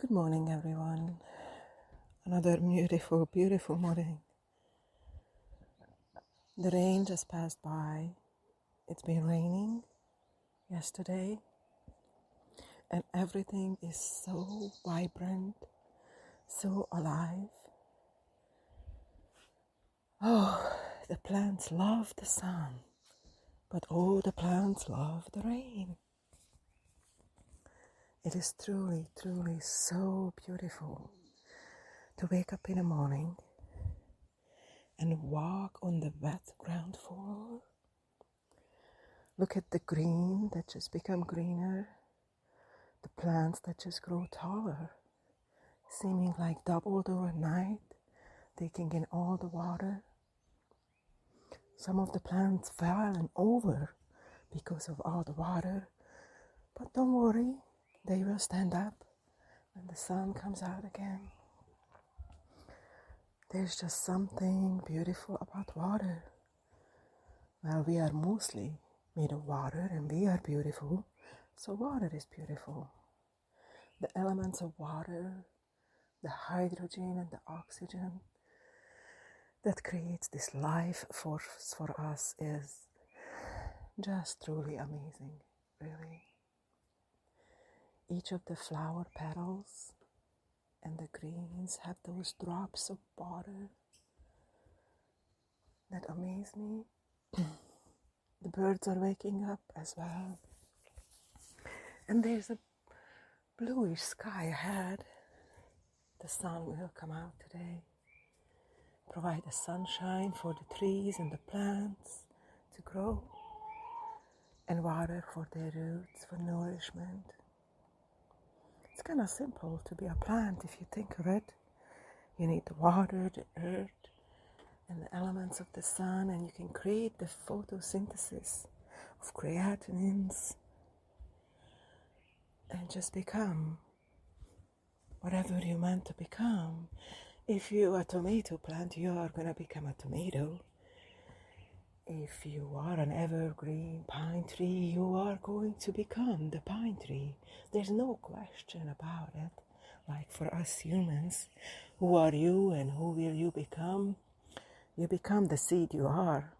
Good morning, everyone. Another beautiful, beautiful morning. The rain just passed by. It's been raining yesterday, and everything is so vibrant, so alive. Oh, the plants love the sun, but oh, the plants love the rain. It is truly, truly so beautiful to wake up in the morning and walk on the wet ground floor. Look at the green that just become greener, the plants that just grow taller, seeming like doubled overnight, taking in all the water. Some of the plants fell over because of all the water, but don't worry, they will stand up when the sun comes out again. There's just something beautiful about water. Well, we are mostly made of water and we are beautiful, so water is beautiful. The elements of water, the hydrogen and the oxygen that creates this life force for us is just truly amazing, really. Each of the flower petals and the greens have those drops of water that amaze me. The birds are waking up as well. And there's a bluish sky ahead. The sun will come out today, provide the sunshine for the trees and the plants to grow, and water for their roots for nourishment. It's kind of simple to be a plant if you think of it. You need the water, the earth, and the elements of the sun, and you can create the photosynthesis of creatinins and just become whatever you're meant to become. If you're a tomato plant, you are going to become a tomato. If you are an evergreen pine tree, you are going to become the pine tree. There's no question about it. Like for us humans, who are you and who will you become? You become the seed you are.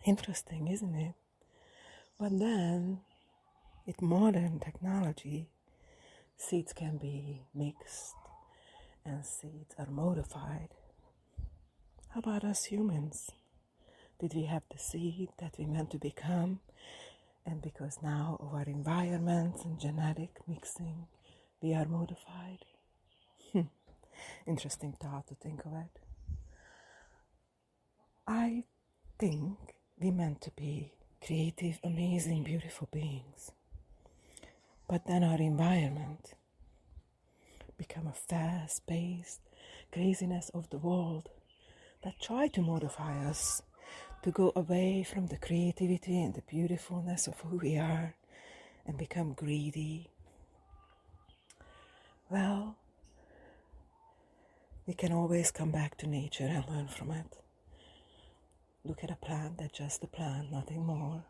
Interesting, isn't it? But then, with modern technology, seeds can be mixed and seeds are modified. How about us humans? Did we have the seed that we meant to become? And because now of our environment and genetic mixing, we are modified? Interesting thought to think of it. I think we meant to be creative, amazing, beautiful beings. But then our environment become a fast-paced craziness of the world that try to modify us to go away from the creativity and the beautifulness of who we are and become greedy. Well, we can always come back to nature and learn from it. Look at a plant that's just a plant, nothing more.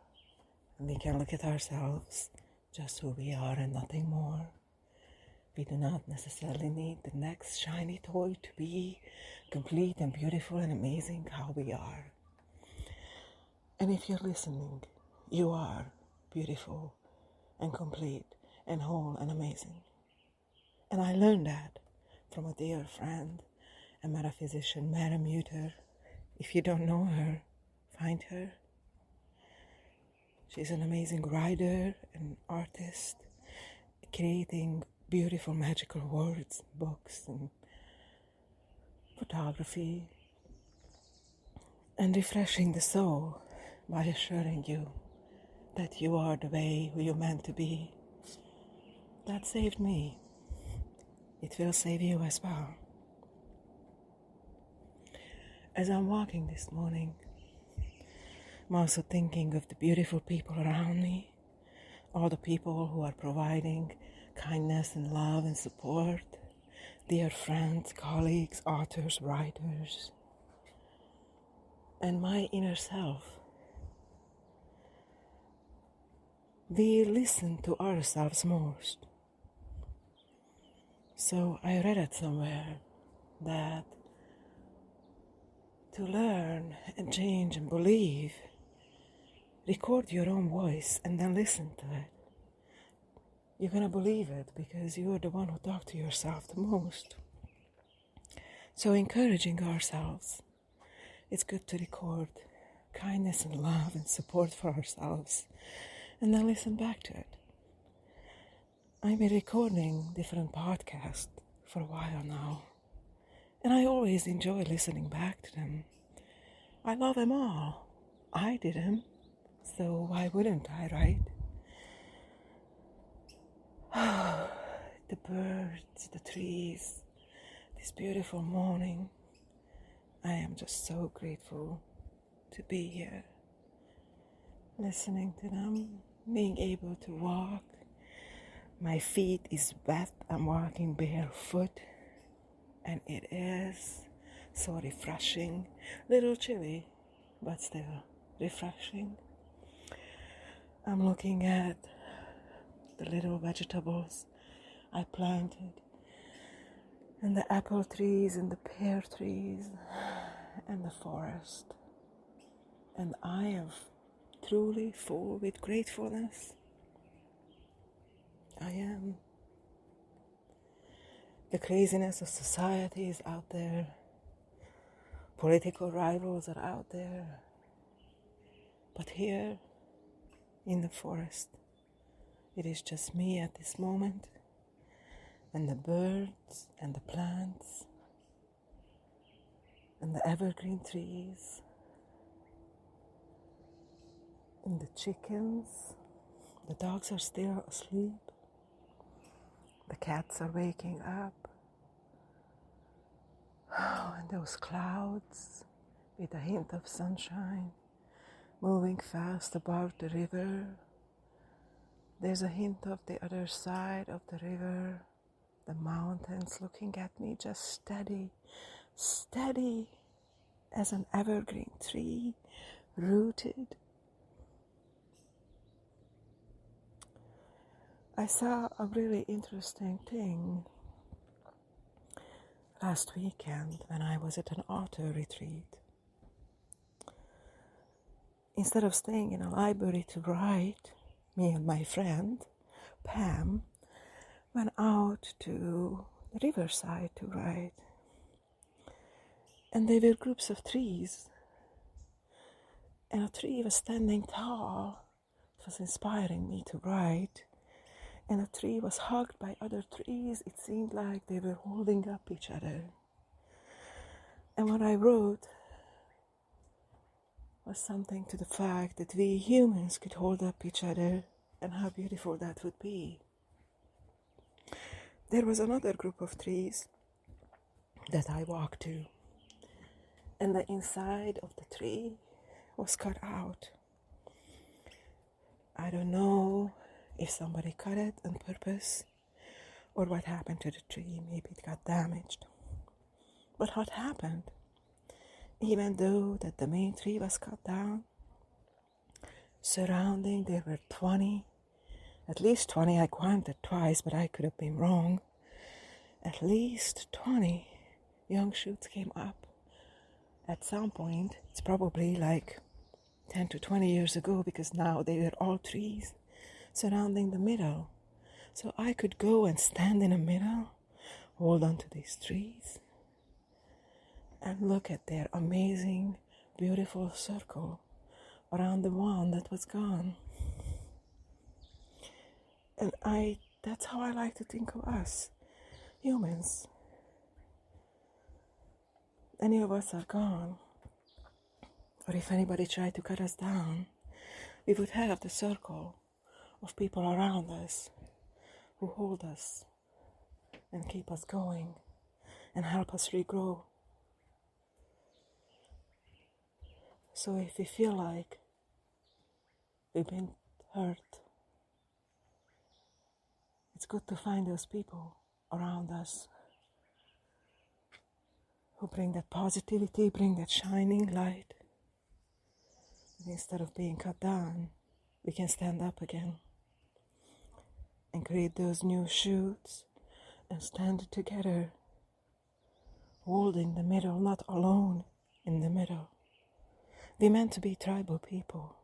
And we can look at ourselves, just who we are and nothing more. We do not necessarily need the next shiny toy to be complete and beautiful and amazing how we are. And if you're listening, you are beautiful and complete and whole and amazing. And I learned that from a dear friend, a metaphysician, Madame Mutter. If you don't know her, find her. She's an amazing writer and artist, creating beautiful magical words, books, and photography, and refreshing the soul by assuring you that you are the way who you're meant to be. That saved me. It will save you as well. As I'm walking this morning, I'm also thinking of the beautiful people around me, all the people who are providing kindness and love and support, dear friends, colleagues, authors, writers, and my inner self. We listen to ourselves most. So I read it somewhere that to learn and change and believe, record your own voice and then listen to it. You're going to believe it because you're the one who talks to yourself the most. So encouraging ourselves. It's good to record kindness and love and support for ourselves and then listen back to it. I've been recording different podcasts for a while now, and I always enjoy listening back to them. I love them all. I did them, so why wouldn't I, right? The birds, the trees, this beautiful morning. I am just so grateful to be here, listening to them, being able to walk. My feet is wet, I'm walking barefoot, and it is so refreshing. Little chilly, but still refreshing. I'm looking at the little vegetables I planted, and the apple trees and the pear trees and the forest. And I am truly full with gratefulness. I am. The craziness of society is out there. Political rivals are out there. But here, in the forest, it is just me at this moment, and the birds and the plants and the evergreen trees and the chickens. The dogs are still asleep. The cats are waking up. Oh, and those clouds with a hint of sunshine moving fast above the river. There's a hint of the other side of the river. The mountains looking at me, just steady, steady as an evergreen tree, rooted. I saw a really interesting thing last weekend when I was at an author retreat. Instead of staying in a library to write, me and my friend, Pam, went out to the riverside to write. And there were groups of trees. And a tree was standing tall. It was inspiring me to write. And the tree was hugged by other trees. It seemed like they were holding up each other. And what I wrote was something to the fact that we humans could hold up each other and how beautiful that would be. There was another group of trees that I walked to, and the inside of the tree was cut out. I don't know if somebody cut it on purpose or what happened to the tree. Maybe it got damaged. But what happened? Even though that the main tree was cut down, surrounding there were 20, at least 20, I counted twice, but I could have been wrong. At least 20 young shoots came up. At some point, it's probably like 10 to 20 years ago, because now they were all trees surrounding the middle. So I could go and stand in the middle, hold on to these trees, and look at their amazing, beautiful circle around the one that was gone. And that's how I like to think of us, humans. Any of us are gone, or if anybody tried to cut us down, we would have the circle of people around us who hold us and keep us going and help us regrow. So if we feel like we've been hurt, it's good to find those people around us who bring that positivity, bring that shining light. And instead of being cut down, we can stand up again and create those new shoots, and stand together, holding the middle, not alone in the middle. We meant to be tribal people.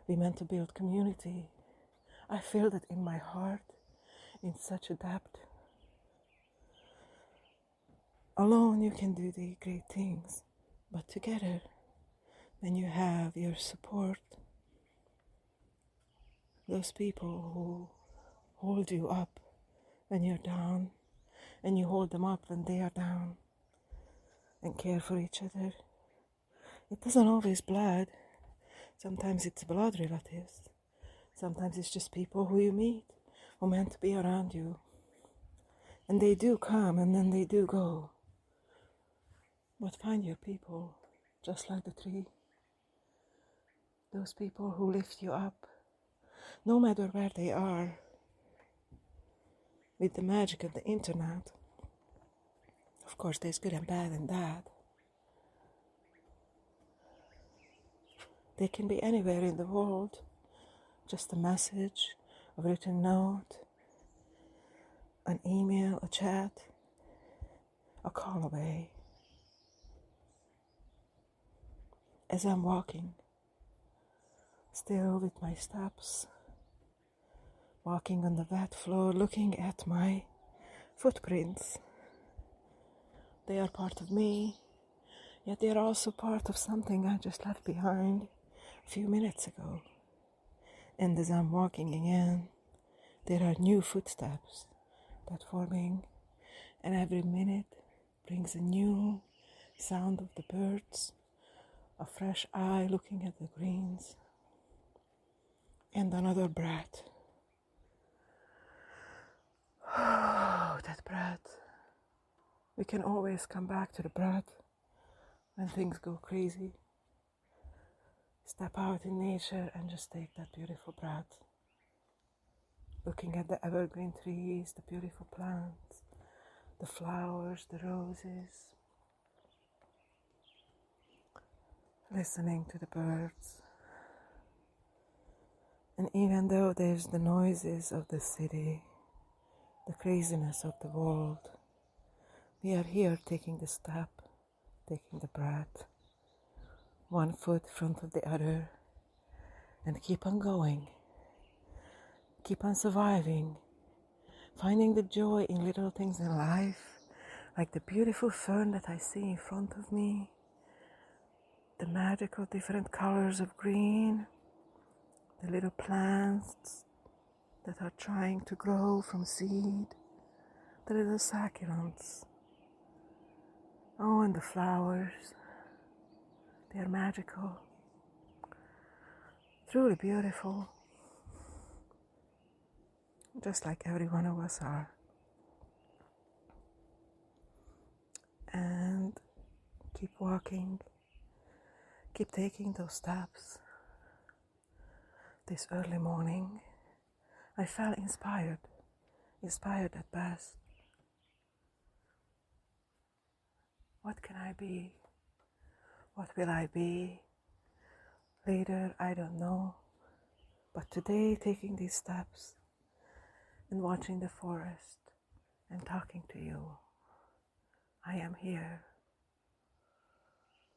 We meant to build community. I feel it in my heart in such a depth. Alone you can do the great things, but together, when you have your support, those people who hold you up when you're down, and you hold them up when they are down, and care for each other. It doesn't always blood. Sometimes it's blood relatives. Sometimes it's just people who you meet, who are meant to be around you. And they do come and then they do go. But find your people, just like the tree. Those people who lift you up, no matter where they are. With the magic of the internet, of course there's good and bad in that. They can be anywhere in the world. Just a message, a written note, an email, a chat, a call away. As I'm walking, still with my steps, walking on the wet floor, looking at my footprints. They are part of me, yet they are also part of something I just left behind a few minutes ago. And as I'm walking again, there are new footsteps that forming, and every minute brings a new sound of the birds, a fresh eye looking at the greens, and another breath. Oh, that breath. We can always come back to the breath when things go crazy. Step out in nature and just take that beautiful breath. Looking at the evergreen trees, the beautiful plants, the flowers, the roses. Listening to the birds. And even though there's the noises of the city, the craziness of the world, we are here taking the step, taking the breath, one foot in front of the other, and keep on going, keep on surviving, finding the joy in little things in life, like the beautiful fern that I see in front of me, the magical different colors of green, the little plants that are trying to grow from seed, the little succulents. Oh, and the flowers, they are magical, truly beautiful, just like every one of us are. And keep walking, keep taking those steps. This early morning, I felt inspired at best. What can I be? What will I be? Later, I don't know. But today, taking these steps and watching the forest and talking to you, I am here,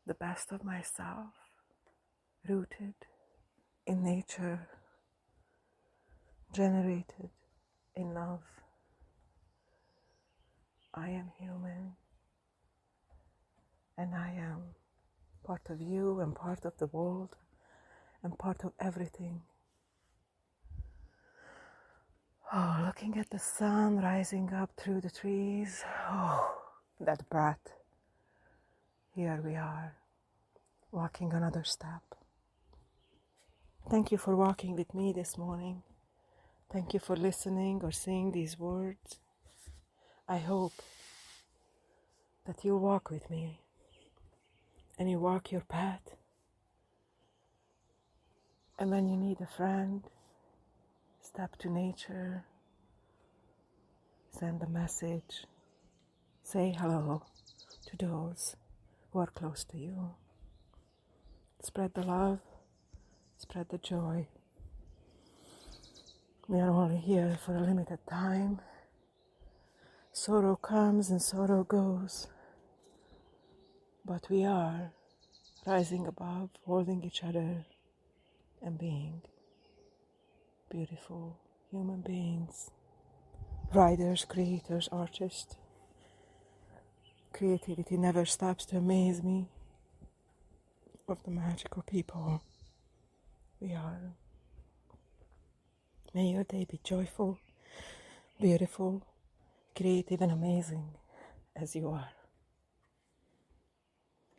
the best of myself, rooted in nature, generated in love. I am human, and I am part of you and part of the world and part of everything. Oh, looking at the sun rising up through the trees, oh, that breath. Here we are, walking another step. Thank you for walking with me this morning. Thank you for listening or saying these words. I hope that you walk with me and you walk your path. And when you need a friend, step to nature, send a message, say hello to those who are close to you. Spread the love, spread the joy. We are only here for a limited time, Sorrow comes and sorrow goes, but we are rising above, holding each other and being beautiful human beings, writers, creators, artists. Creativity never stops to amaze me of the magical people we are. May your day be joyful, beautiful, creative and amazing as you are.